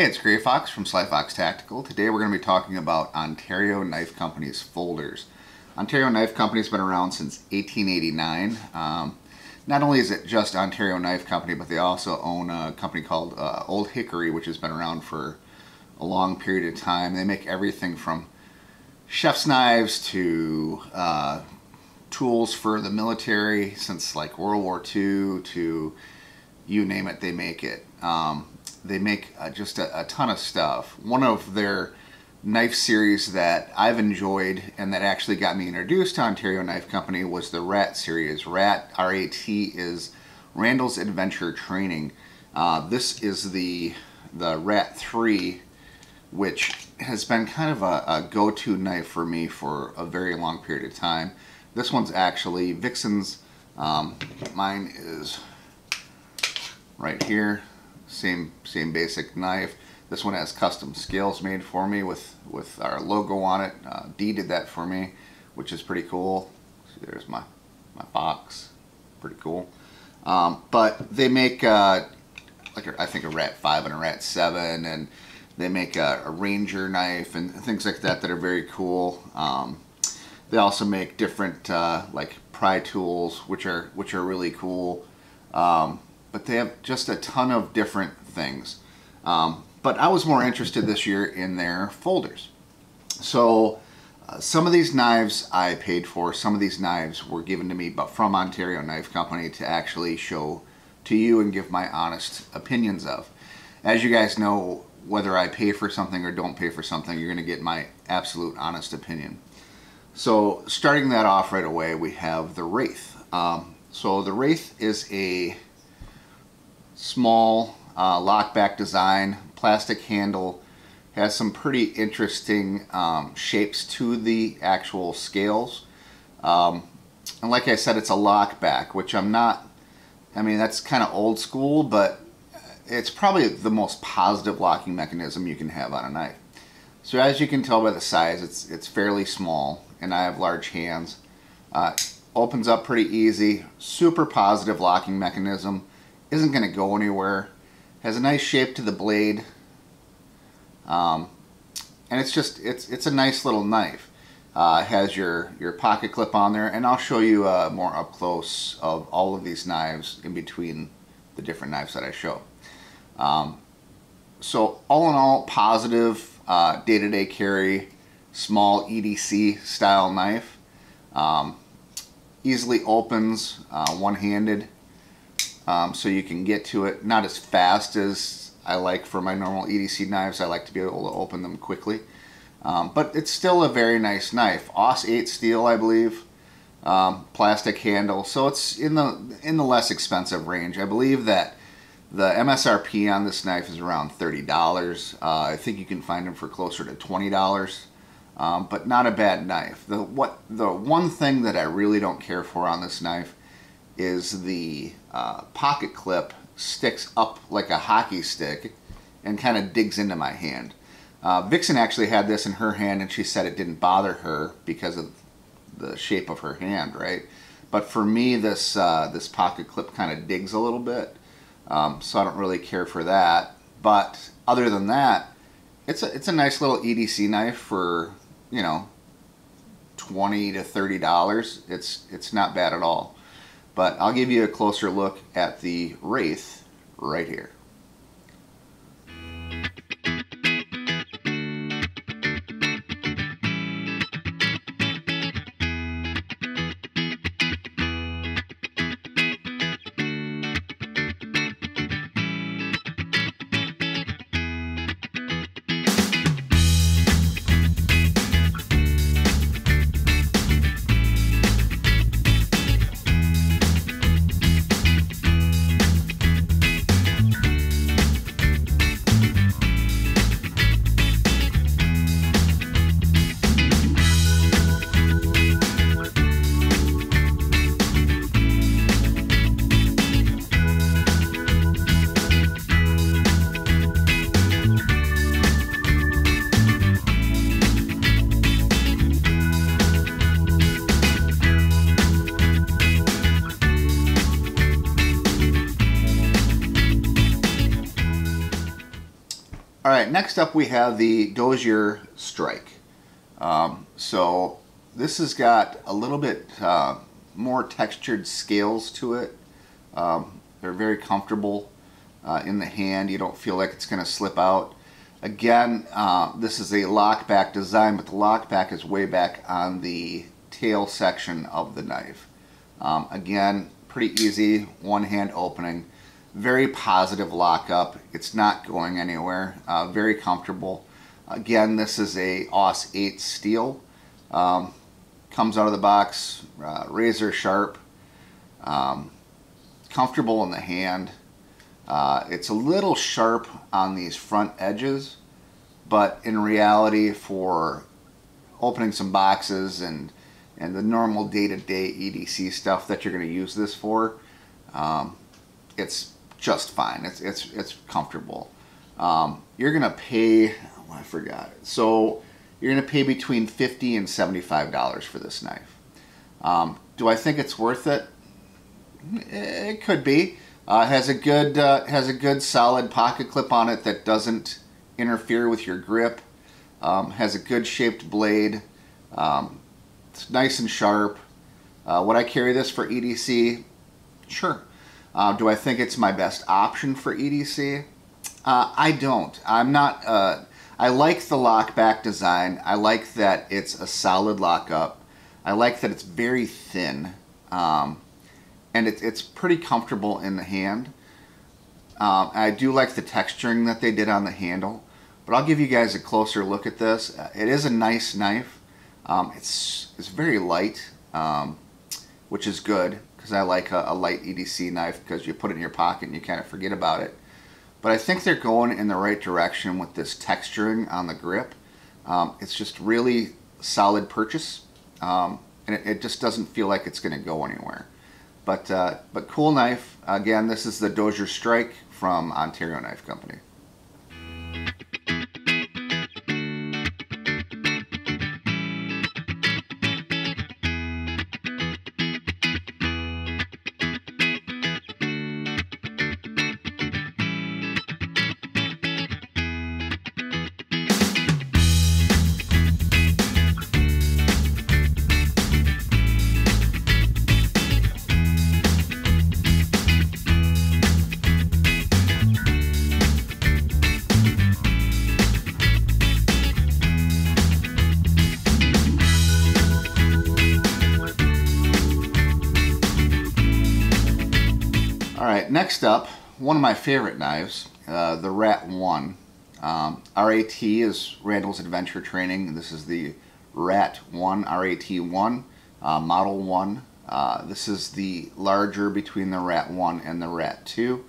it's Gray Fox from Sly Fox Tactical. Today we're going to be talking about Ontario Knife Company's folders. Ontario Knife Company's been around since 1889. Not only is it just Ontario Knife Company, but they also own a company called Old Hickory, which has been around for a long period of time. They make everything from chef's knives to tools for the military since like World War II to you name it, they make it. They make just a ton of stuff. One of their knife series that I've enjoyed and that actually got me introduced to Ontario Knife Company was the RAT series. RAT, R-A-T, is Randall's Adventure Training. This is the RAT 3, which has been kind of a go-to knife for me for a very long period of time. This one's actually Vixen's. Mine is right here. Same basic knife. This one has custom scales made for me with our logo on it. Dee did that for me, which is pretty cool. See, there's my box. Pretty cool. But they make like I think a RAT 5 and a RAT 7, and they make a Ranger knife and things like that that are very cool. They also make different like pry tools, which are really cool. But they have just a ton of different things. But I was more interested this year in their folders. So some of these knives I paid for, some of these knives were given to me but from Ontario Knife Company to actually show to you and give my honest opinions of. As you guys know, whether I pay for something or don't pay for something, you're going to get my absolute honest opinion. So starting that off right away, we have the Wraith. So the Wraith is a small lockback design, plastic handle, has some pretty interesting shapes to the actual scales. And like I said, it's a lockback, which I mean, that's kind of old school, but it's probably the most positive locking mechanism you can have on a knife. So as you can tell by the size, it's fairly small, and I have large hands. Opens up pretty easy, super positive locking mechanism. Isn't going to go anywhere. Has a nice shape to the blade, and it's a nice little knife. Has your pocket clip on there, and I'll show you more up close of all of these knives in between the different knives that I show. So all in all, positive day-to-day carry, small EDC style knife. Easily opens one-handed. So you can get to it, not as fast as I like for my normal EDC knives. I like to be able to open them quickly. But it's still a very nice knife. Aus 8 steel, I believe. Plastic handle. So it's in the less expensive range. I believe that the MSRP on this knife is around $30. I think you can find them for closer to $20. But not a bad knife. The one thing that I really don't care for on this knife is the pocket clip sticks up like a hockey stick and kind of digs into my hand. Vixen actually had this in her hand, and she said it didn't bother her because of the shape of her hand, right? But for me, this pocket clip kind of digs a little bit, so I don't really care for that. But other than that, it's a nice little EDC knife for, you know, $20 to $30. It's not bad at all. But I'll give you a closer look at the Wraith right here. right, next up we have the Dozier Strike. So this has got a little bit more textured scales to it. They're very comfortable in the hand. You don't feel like it's going to slip out. Again, this is a lockback design, but the lockback is way back on the tail section of the knife. Again, pretty easy, one-hand opening. Very positive lockup. It's not going anywhere. Very comfortable. Again, this is a Okc 8 steel. Comes out of the box, razor sharp. Comfortable in the hand. It's a little sharp on these front edges, but in reality, for opening some boxes and the normal day-to-day EDC stuff that you're going to use this for, it's just fine. It's comfortable. You're going to pay, oh, I forgot it. So you're going to pay between $50 and $75 for this knife. Do I think it's worth it? It could be. Has a good solid pocket clip on it that doesn't interfere with your grip. Has a good shaped blade. It's nice and sharp. Would I carry this for EDC? Sure. Do I think it's my best option for EDC? I don't. I'm not. I like the lockback design. I like that it's a solid lockup. I like that it's very thin. And it's pretty comfortable in the hand. I do like the texturing that they did on the handle, but I'll give you guys a closer look at this. It is a nice knife. It's very light, which is good because I like a light EDC knife because you put it in your pocket and you kind of forget about it. But I think they're going in the right direction with this texturing on the grip. It's just really solid purchase, and it just doesn't feel like it's going to go anywhere. But cool knife. Again, this is the Dozier Strike from Ontario Knife Company. Alright, next up, one of my favorite knives, the Rat 1. RAT is Randall's Adventure Training. This is the Rat 1, RAT1, Model 1. This is the larger between the Rat 1 and the Rat 2.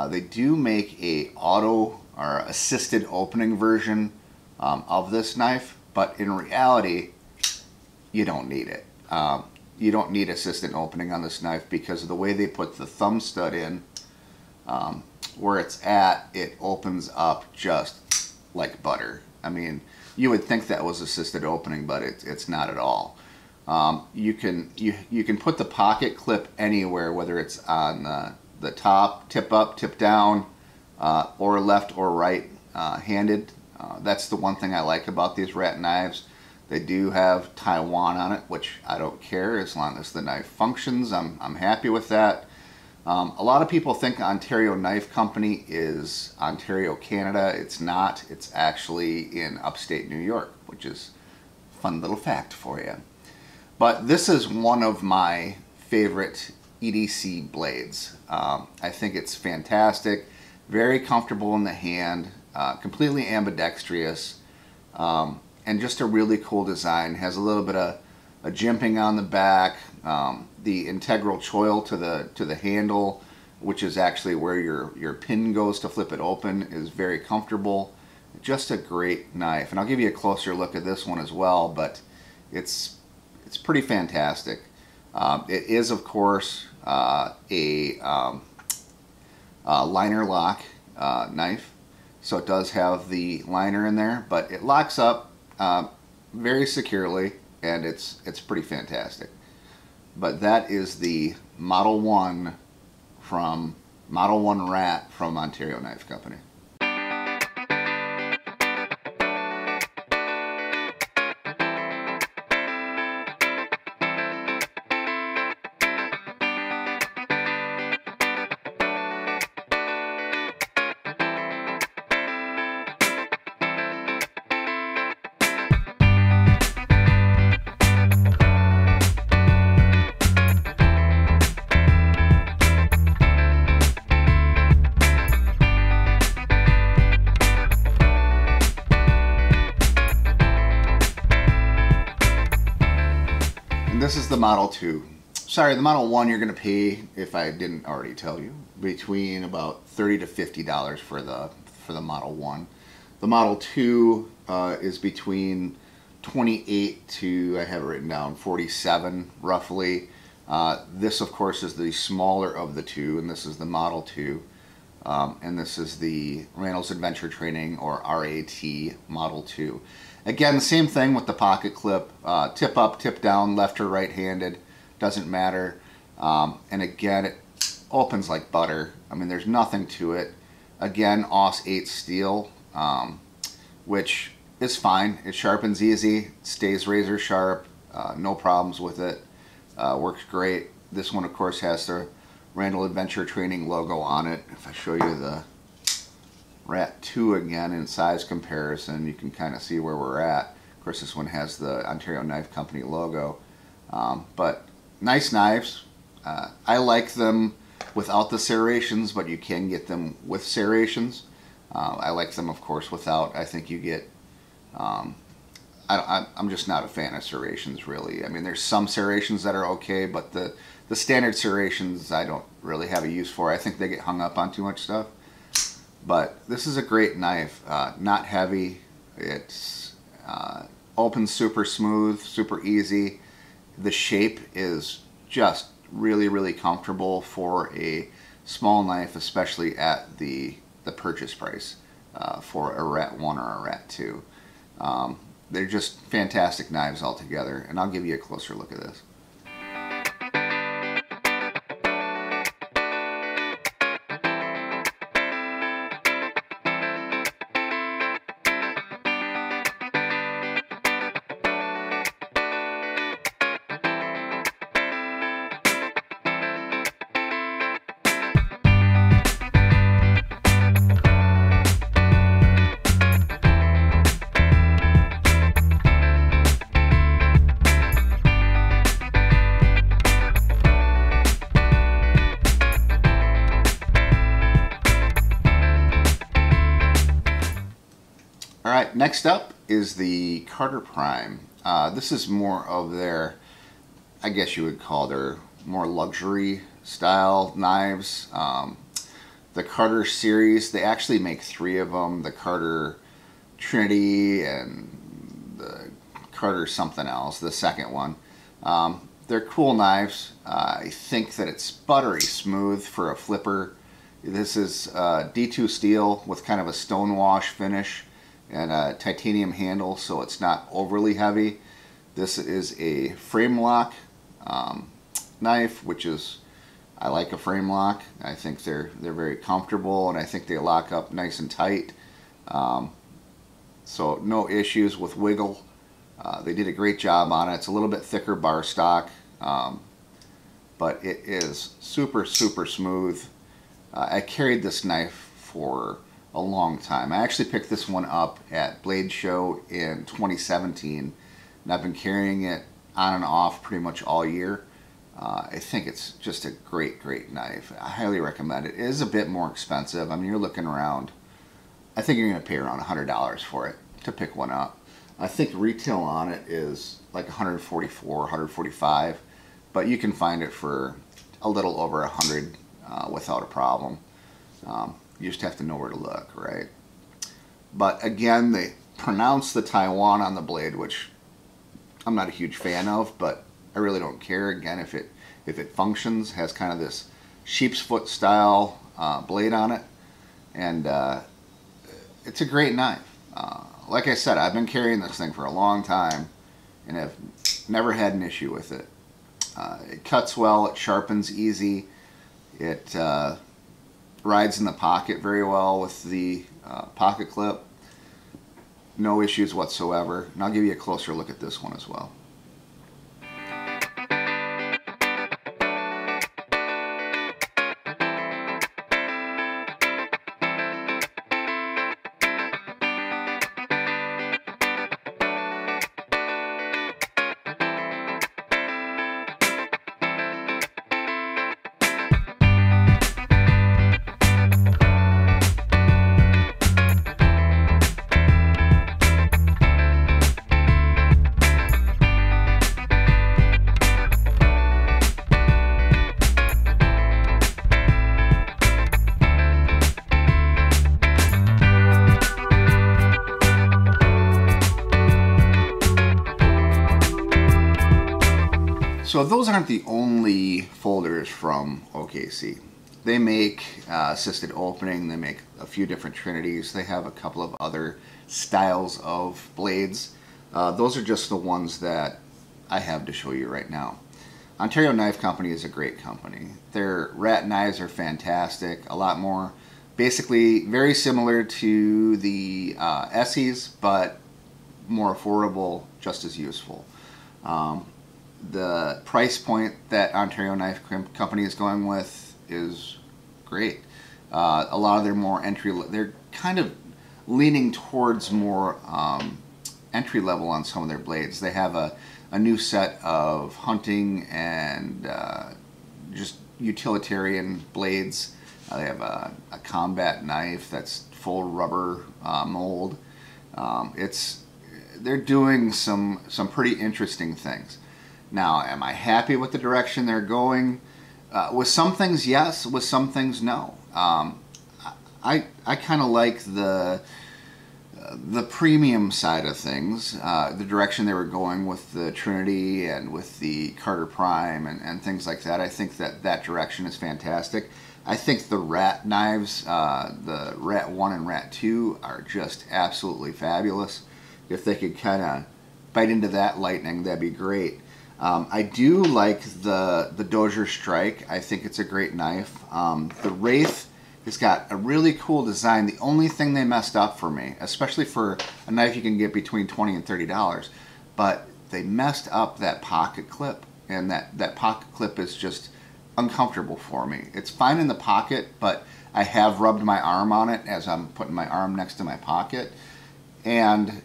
They do make a auto or assisted opening version of this knife, but in reality, you don't need it. You don't need assistant opening on this knife because of the way they put the thumb stud in. Where it's at, it opens up just like butter. I mean, you would think that was assisted opening, but it's not at all. You can put the pocket clip anywhere, whether it's on the top, tip up, tip down, or left or right handed. That's the one thing I like about these Rat knives. They do have Taiwan on it, which I don't care as long as the knife functions. I'm happy with that. A lot of people think Ontario Knife Company is Ontario, Canada. It's not. It's actually in upstate New York, which is a fun little fact for you. But this is one of my favorite EDC blades. I think it's fantastic, very comfortable in the hand, completely ambidextrous. And just a really cool design. Has a little bit of a jimping on the back, the integral choil to the handle, which is actually where your pin goes to flip it open, is very comfortable. Just a great knife. And I'll give you a closer look at this one as well, but it's pretty fantastic. It is, of course, a liner lock knife, so it does have the liner in there, but it locks up very securely, and it's pretty fantastic. But that is the Model 1 Rat from Ontario Knife Company. And this is the Model 2. Sorry, the Model 1 you're going to pay, if I didn't already tell you, between about $30 to $50 for the Model 1. The Model 2 is between 28 to, I have it written down, 47 roughly. This of course is the smaller of the two, and this is the Model 2. And this is the Reynolds Adventure Training, or RAT Model 2. Again, the same thing with the pocket clip, tip up, tip down, left or right handed, doesn't matter. And again, it opens like butter. I mean, there's nothing to it. Again, Okc 8 steel, which is fine. It sharpens easy, stays razor sharp, no problems with it, works great. This one of course has the Randall Adventure Training logo on it. If I show you the RAT 2 again in size comparison, you can kind of see where we're at. Of course, this one has the Ontario Knife Company logo. But nice knives. I like them without the serrations, but you can get them with serrations. I like them, of course, without. I think you get... I'm just not a fan of serrations, really. I mean, there's some serrations that are okay, but the standard serrations I don't really have a use for. I think they get hung up on too much stuff. But this is a great knife. Not heavy. It's opens super smooth, super easy. The shape is just really, really comfortable for a small knife, especially at the purchase price for a RAT 1 or a RAT 2. They're just fantastic knives altogether, and I'll give you a closer look at this. Alright, next up is the Carter Prime. This is more of their, I guess you would call their more luxury style knives. The Carter series, they actually make 3 of them. The Carter Trinity and the Carter something else, the second one. They're cool knives. I think that it's buttery smooth for a flipper. This is D2 steel with kind of a stonewash finish and a titanium handle, so it's not overly heavy. This is a frame lock knife, which is, I like a frame lock. I think they're very comfortable, and I think they lock up nice and tight. So no issues with wiggle. They did a great job on it. It's a little bit thicker bar stock, but it is super, super smooth. I carried this knife for a long time. I actually picked this one up at Blade Show in 2017, and I've been carrying it on and off pretty much all year. I think it's just a great, great knife. I highly recommend it. It is a bit more expensive. I mean, you're looking around, I think you're going to pay around $100 for it to pick one up. I think retail on it is like $144, $145, but you can find it for a little over $100 without a problem. You just have to know where to look, right? But again, they pronounce the Taiwan on the blade, which I'm not a huge fan of, but I really don't care. Again, if it functions, has kind of this sheep's foot style blade on it, and it's a great knife. Like I said, I've been carrying this thing for a long time, and have never had an issue with it. It cuts well, it sharpens easy, it rides in the pocket very well with the pocket clip. No issues whatsoever. And I'll give you a closer look at this one as well. So those aren't the only folders from OKC. They make assisted opening, they make a few different trinities, they have a couple of other styles of blades. Those are just the ones that I have to show you right now. Ontario Knife Company is a great company. Their rat knives are fantastic, a lot more, basically very similar to the Esse's, but more affordable, just as useful. The price point that Ontario Knife Company is going with is great. A lot of their more they're kind of leaning towards more entry level on some of their blades. They have a new set of hunting and just utilitarian blades. They have a combat knife that's full rubber mold. They're doing some pretty interesting things. Now, am I happy with the direction they're going? With some things, yes. With some things, no. I kind of like the premium side of things, the direction they were going with the Trinity and with the Carter Prime and things like that. I think that direction is fantastic. I think the rat knives, the Rat 1 and Rat 2, are just absolutely fabulous. If they could kind of bite into that lightning, that'd be great. I do like the Dozier Strike. I think it's a great knife. The Wraith has got a really cool design. The only thing they messed up for me, especially for a knife you can get between $20 and $30, but they messed up that pocket clip, and that pocket clip is just uncomfortable for me. It's fine in the pocket, but I have rubbed my arm on it as I'm putting my arm next to my pocket, and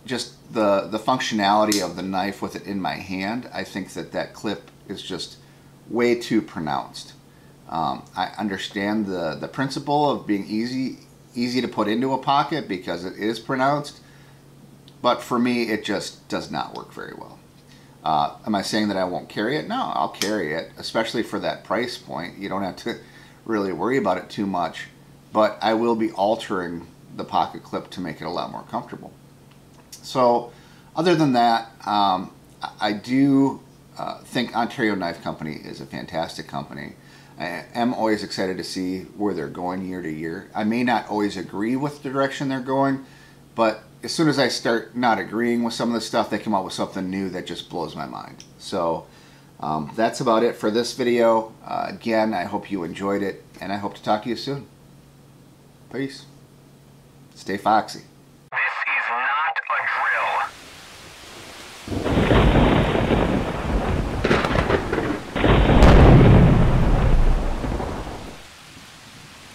just the functionality of the knife with it in my hand, I think that clip is just way too pronounced. I understand the principle of being easy to put into a pocket because it is pronounced, but for me it just does not work very well. Am I saying that I won't carry it? No, I'll carry it, especially for that price point. You don't have to really worry about it too much, but I will be altering the pocket clip to make it a lot more comfortable. So other than that, I do think Ontario Knife Company is a fantastic company. I am always excited to see where they're going year to year. I may not always agree with the direction they're going, but as soon as I start not agreeing with some of the stuff, they come out with something new that just blows my mind. So that's about it for this video. Again, I hope you enjoyed it, and I hope to talk to you soon. Peace. Stay foxy.